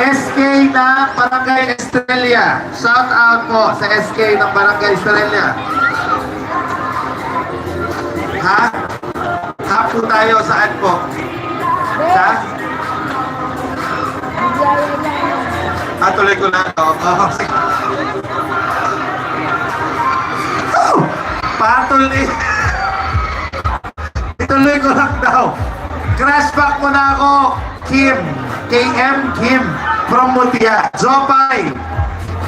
SK ng Barangay Estrella. Shout out po sa SK ng Barangay Estrella. Ha? Ha po tayo saan po? Sa? Tuloy ko lang. Patuloy. Ituloy ko lang daw. Crash back mo na ako. Kim. KM Kim. From Mutia. Jopay.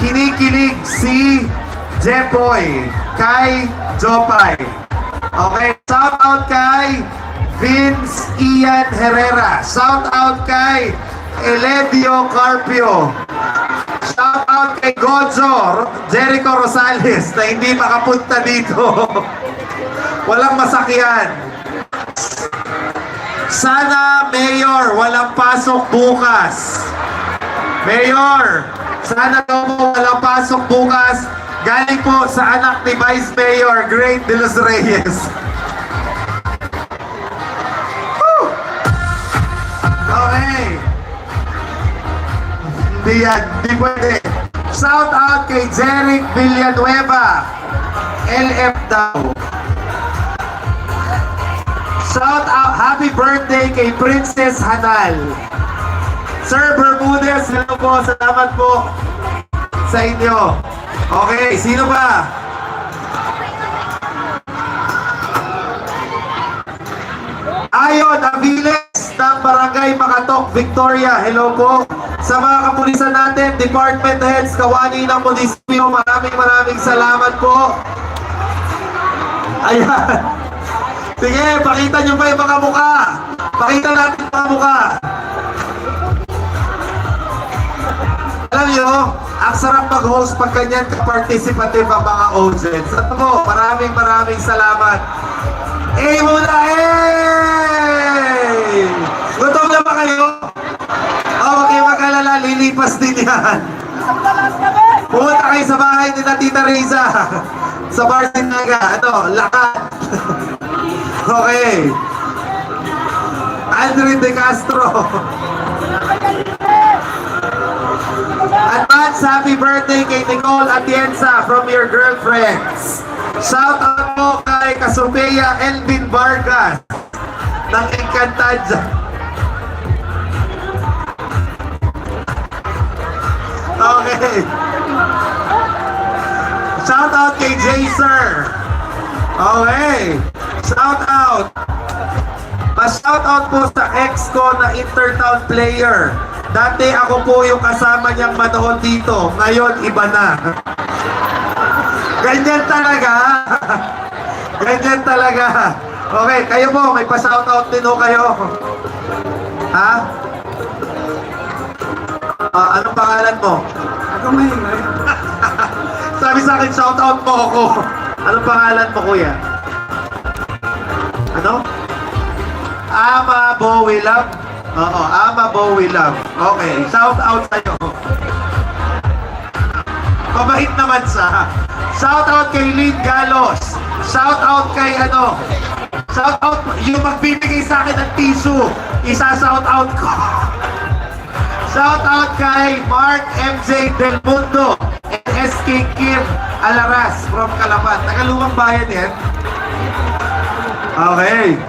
Kinikilig si Jepoy. Kay Jopay. Okay. Shout out kay Vince Ian Herrera. Shout out kay Eledio Carpio. Shout out kay Gojo Jericho Rosales na hindi makapunta dito. Walang masakyan. Sana, Mayor, walang pasok bukas. Mayor, sana daw mo walang pasok bukas. Galing po sa anak ni Vice Mayor, Great De Los Reyes. Woo! Okay. Hindi yan, hindi pwede. Shout out kay Jeric Villanueva. LF daw. Shout out, happy birthday kay Princess Hanal. Sir Bermudez, hello po, salamat po sa inyo. Okay, sino ba? Ayon Aviles ng Barangay Makatok, Victoria, hello po. Sa mga kapulisan natin, department heads, kawani ng munisipyo, maraming salamat po. Ayan. Sige, pakita nyo pa yung mga mukha. Pakita natin yung mga mukha. Alam nyo, ang sarap mag-host pag ganyan ka-participative ang mga audience. At po, maraming salamat. Eh muna, eh! Gutom na ba kayo? Huwag kayo mag-alala, lilipas din yan. Pumunta kayo sa bahay ni Tita Reza. Sa bar Sinaga, lakad. Okay. Andrew De Castro. Advance happy birthday kay Nicole Atienza from your girlfriends. Shout out po kay Kasupeya Elvin Vargas ng Encantadia. Okay. Shout out kay Jaser. Okay. Shout out. Pa-shout out po sa ex ko na Intertown player. Dati ako po yung kasama niyang manood dito. Ngayon, iba na. Ganyan talaga. Ganyan talaga. Okay, kayo po, may pa-shout out din ho kayo. Ha? Anong pangalan mo? Ako maingay. Sabi sa akin, shout out mo ako. Anong pangalan mo, kuya? Ano? Ama Bowie Love? Oo, Ama Bowie Love. Okay, shout out sa'yo. Mabait naman sa. Shout out kay Lynn Galos. Shout out kay shout out yung magbibigay sa akin ng tissue. Isa-shout out ko. Shout out kay Mark MJ Del Mundo and SK Kim Alaras from Calapan. Tagalumang bayan yan. Okay.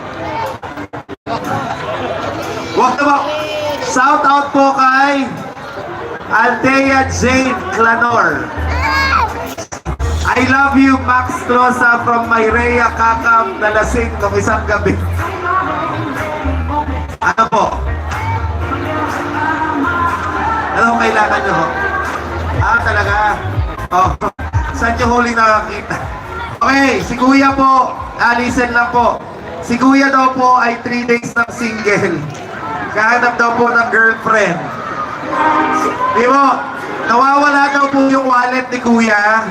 Wag na ba? Shout out po kay Althea Jane Clanor. I love you, Max Closa from Mayrea Kakam na lasing nung isang gabi. Ano po? Ano kailangan nyo? Talaga? Oh, saan nyo huli nakakita? Okay, si Kuya po, listen lang po. Si Kuya daw po ay 3 days ng single. Kahanap daw po ng girlfriend. Di mo, nawawala daw po yung wallet ni Kuya.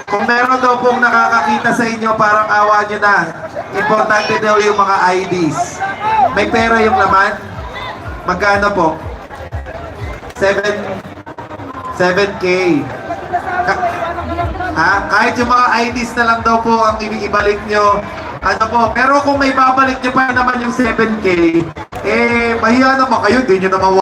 Kung meron daw pong nakakakita sa inyo, parang awa nyo na. Importante daw yung mga IDs. May pera yung laman? Magkano po? 7K. Kahit yung mga IDs na lang daw po ang ibalik nyo. Ano po, pero kung may babalik nyo pa naman yung 7K, mahiya naman kayo, hindi nyo naman